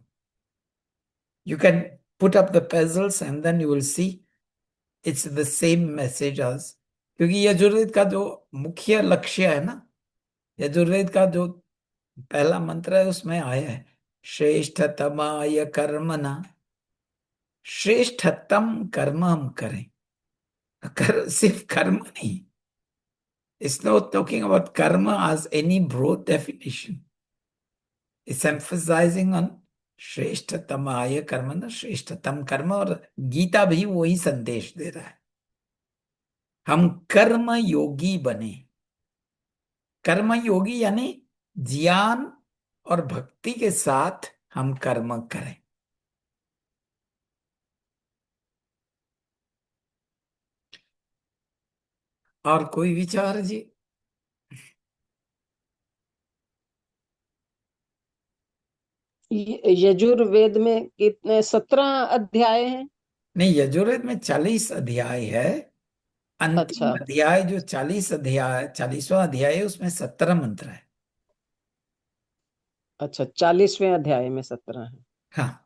You can put up the puzzles and then you will see it's the same message as, क्योंकि यजुर्वेद का जो मुख्य लक्ष्य है ना, यजुर्वेद का जो पहला मंत्र है उसमें आया है श्रेष्ठतमाय कर्मणा। श्रेष्ठतम कर्म हम करें, सिर्फ कर्म नहीं। It's not talking about karma as any broad definition. It's emphasizing on श्रेष्ठतमाय कर्मणा, श्रेष्ठतम कर्म। और गीता भी वही संदेश दे रहा है, हम कर्म योगी बने। कर्म योगी यानी ज्ञान और भक्ति के साथ हम कर्म करें। और कोई विचार जी? यजुर्वेद में कितने 17 अध्याय हैं? नहीं, यजुर्वेद में 40 अध्याय है। अंतिम अच्छा। अध्याय जो 40वां अध्याय है उसमें 17 मंत्र है। अच्छा, 40वें अध्याय में 17 है। हाँ।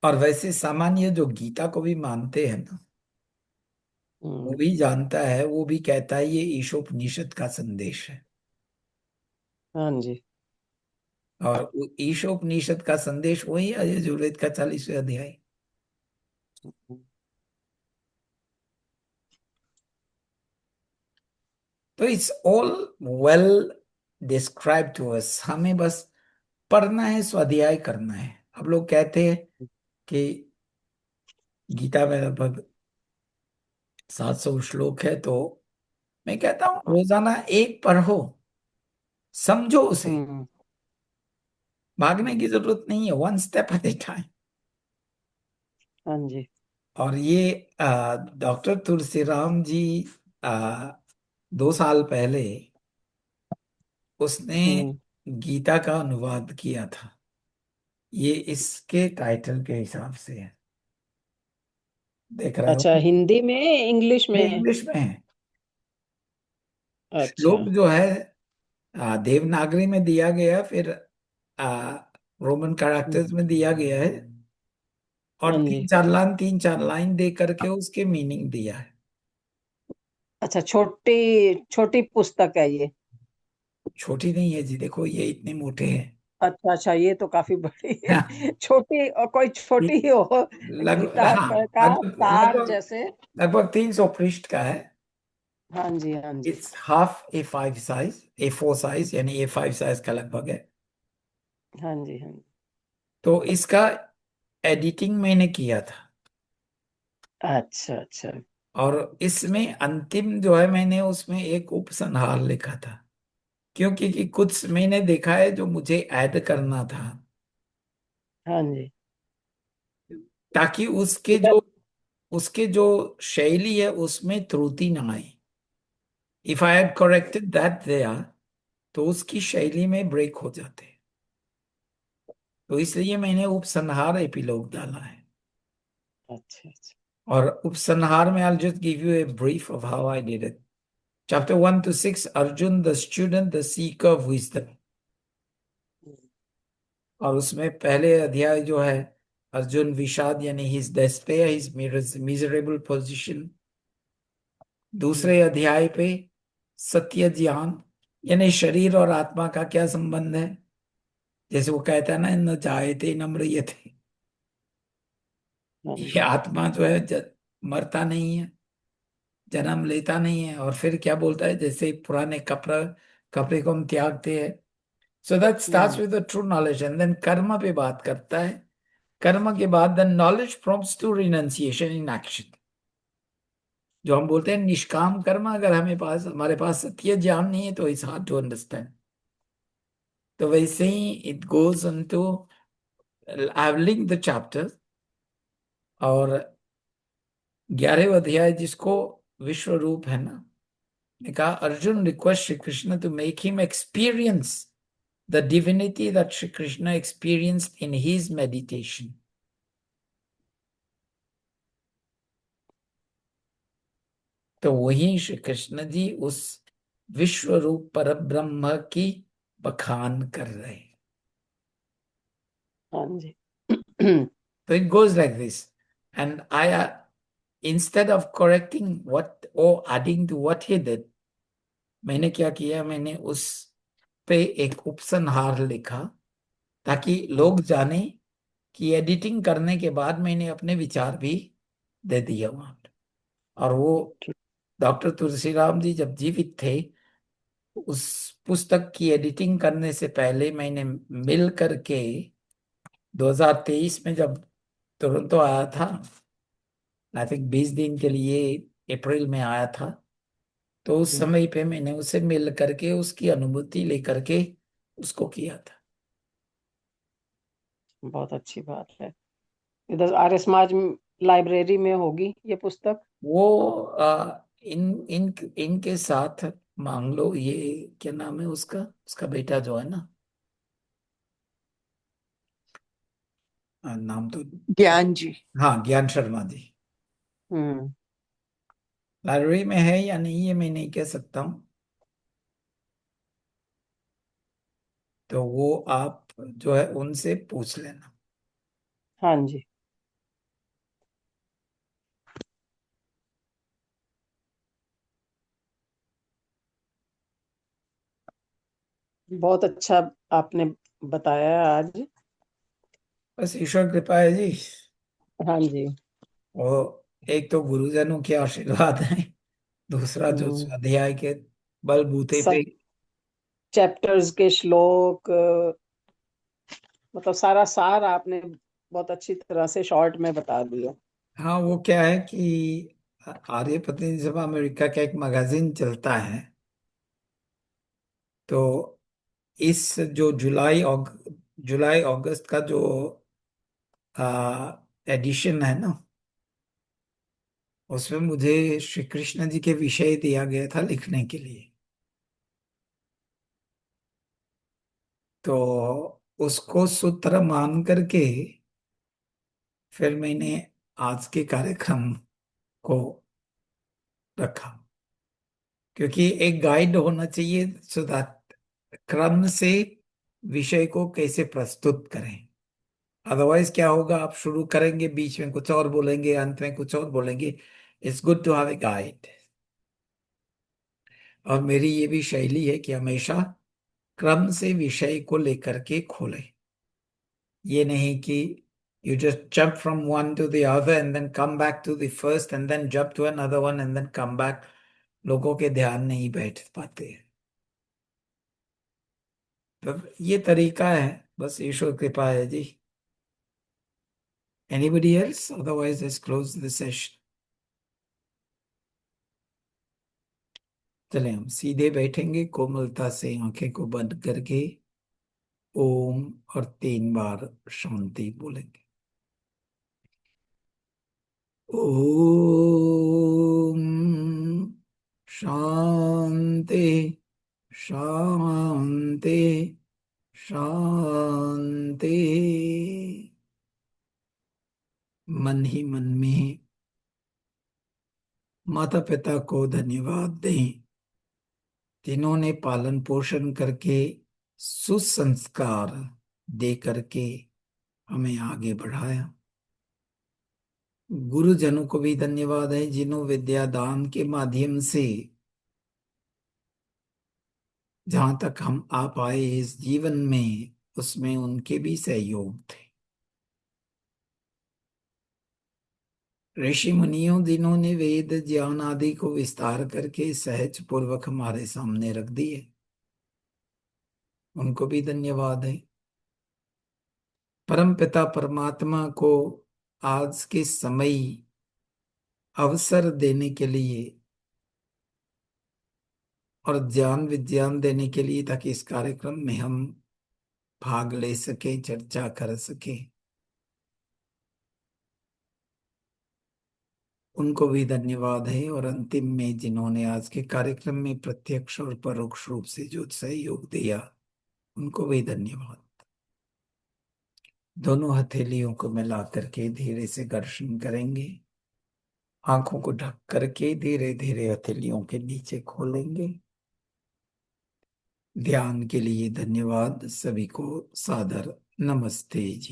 और वैसे सामान्य जो गीता को भी मानते हैं ना, वो हम्म। भी जानता है, वो भी कहता है ये ईशोपनिषद का संदेश है। हाँ जी। और वो ईशोपनिषद का संदेश वही है यजुर्वेद का 40वें अध्याय। तो it's all well describe to us, हमें बस पढ़ना है, स्वाध्याय करना है। अब लोग कहते हैं कि गीता में लगभग 700 श्लोक है, तो मैं कहता हूँ रोजाना एक पढ़ो, समझो उसे। हम्म। भागने की जरूरत नहीं है, one step at A time. हाँ जी। और ये डॉक्टर तुलसीराम जी आ, 2 साल पहले उसने हम्म। गीता का अनुवाद किया था। ये इसके टाइटल के हिसाब से है, देख रहे अच्छा, हो? हिंदी में इंग्लिश ये में? इंग्लिश में है। अच्छा। श्लोक जो है देवनागरी में दिया गया, फिर आ, रोमन कैरेक्टर्स में दिया गया है। और हाँ जी। 3-4 लाइन दे करके उसके मीनिंग दिया है। अच्छा, छोटी छोटी पुस्तक है ये? छोटी नहीं है जी, देखो ये इतने मोटे हैं। अच्छा अच्छा, ये तो काफी बड़ी हाँ, है। छोटी, और कोई ये छोटी ही हो, लगभग, गीता हाँ, का लगभग सार लगभग जैसे। लगभग 300 पृष्ठ का है। हाँ जी, हाँ जी। It's half A5 size, A4 size, यानी A5 साइज का लगभग है। हाँ जी। हाँ जी। तो इसका एडिटिंग मैंने किया था। अच्छा अच्छा। और इसमें अंतिम जो है, मैंने उसमें एक उपसंहार लिखा था, क्योंकि कि कुछ मैंने देखा है जो मुझे ऐड करना था, हाँ जी। ताकि इधर। उसके जो शैली है उसमें त्रुटि ना आए। If I had corrected that there, तो उसकी शैली में ब्रेक हो जाते। तो इसलिए मैंने उपसंहार एपिलोग डाला है। अच्छा अच्छा। और उपसंहार में I'll just give you a brief of how I did it. Chapter 1 to 6, Arjun the student, the seeker of wisdom। और उसमें पहले अध्याय जो है, अर्जुन विषाद यानी his despair, his miserable position। हम्म। दूसरे अध्याय पे सत्य ज्ञान, यानी शरीर और आत्मा का क्या संबंध है। जैसे वो कहता है ना, न जायते न म्रियते, हाँ ये जी। आत्मा जो है मरता नहीं है, जन्म लेता नहीं है। और फिर क्या बोलता है, जैसे पुराने कपड़े कपड़े को हम त्यागते हैं। So that starts hmm. With the true knowledge, and then कर्म पे बात करता है। कर्म के बाद then knowledge prompts to renunciation in action, जो हम बोलते हैं निष्काम कर्म, अगर हमारे पास सत्य ज्ञान नहीं है तो इट्स हार्ड टू अंडरस्टैंड। तो वैसे ही it goes into, I have linked the chapter. और 11वां अध्याय जिसको विश्व रूप है ना, ने कहा Arjun request Shri Krishna to make him experience the divinity that Shri Krishna experienced in his meditation. तो वही श्री कृष्ण जी उस विश्व रूप पर ब्रह्म की बखान कर रहे हैं। हाँ जी। तो it goes like this, and I, instead of correcting what or adding to what he did, मैंने क्या किया, मैंने उस पे एक उपसंहार लिखा ताकि लोग जाने कि एडिटिंग करने के बाद मैंने अपने विचार भी दे दिए वहां पे। और वो ठीक। डॉक्टर तुलसीराम जी जब जीवित थे, उस पुस्तक की एडिटिंग करने से पहले मैंने मिल करके 2023 में जब टोरंटो आया था, आई थिंक 20 दिन के लिए अप्रैल में आया था, तो उस समय पे मैंने उसे मिल करके उसकी अनुमति लेकर के उसको किया था। बहुत अच्छी बात है। इधर आर्य समाज लाइब्रेरी में होगी ये पुस्तक। वो इन इन इनके साथ मांग लो, ये क्या नाम है उसका, उसका बेटा जो है ना, नाम तो, ज्ञान जी। हाँ ज्ञान शर्मा जी। हम्म। लाइब्रेरी में है या नहीं ये मैं नहीं कह सकता हूँ। तो वो आप जो है उनसे पूछ लेना। हाँ जी। बहुत अच्छा आपने बताया है आज। बस ईश्वर कृपा है जी। हाँ जी। वो एक तो गुरुजनों के आशीर्वाद है, दूसरा जो हम्म। स्वाध्याय के बलबूते पे। सब चैप्टर्स के श्लोक, मतलब सारा सार आपने बहुत अच्छी तरह से शॉर्ट में बता दिया। हाँ वो क्या है कि आर्य प्रतिनिधि सभा अमेरिका का एक मैगजीन चलता है। तो इस जो जुलाई अगस्त का जो एडिशन है ना, उसमें मुझे श्री कृष्ण जी के विषय दिया गया था लिखने के लिए। तो उसको सूत्र मान करके फिर मैंने आज के कार्यक्रम को रखा, क्योंकि एक गाइड होना चाहिए सो दैट क्रम से विषय को कैसे प्रस्तुत करें। अदरवाइज क्या होगा, आप शुरू करेंगे, बीच में कुछ और बोलेंगे, अंत में कुछ और बोलेंगे। It's good to have a guide. और मेरी ये भी शैली है कि हमेशा क्रम से विषय को लेकर के खोलें। ये नहीं कि you just jump from one to the other and then come back to the first and then jump to another one and then come back। लोगों के ध्यान नहीं बैठ पाते हैं। तो ये तरीका है, बस ईश्वर कृपा है जी। Anybody else? Otherwise, let's close the session। चले हम सीधे बैठेंगे, कोमलता से आंखें को बंद करके ओम और 3 बार शांति बोलेंगे। ओम शांति शांति शांति। मन ही मन में माता पिता को धन्यवाद दें, जिन्होंने पालन पोषण करके सुसंस्कार दे करके हमें आगे बढ़ाया। गुरुजनों को भी धन्यवाद है, जिन्हों विद्या दान के माध्यम से जहां तक हम आ पाए इस जीवन में, उसमें उनके भी सहयोग थे। ऋषि मुनियों जिन्होंने वेद ज्ञान आदि को विस्तार करके सहज पूर्वक हमारे सामने रख दिए, उनको भी धन्यवाद है। परम पिता परमात्मा को आज के समय अवसर देने के लिए और ज्ञान विज्ञान देने के लिए, ताकि इस कार्यक्रम में हम भाग ले सके, चर्चा कर सके। उनको भी धन्यवाद है। और अंतिम में जिन्होंने आज के कार्यक्रम में प्रत्यक्ष और परोक्ष रूप से जो सहयोग दिया, उनको भी धन्यवाद। दोनों हथेलियों को मिला करके धीरे से घर्षण करेंगे। आंखों को ढक करके धीरे धीरे हथेलियों के नीचे खोलेंगे। ध्यान के लिए धन्यवाद। सभी को सादर नमस्ते जी।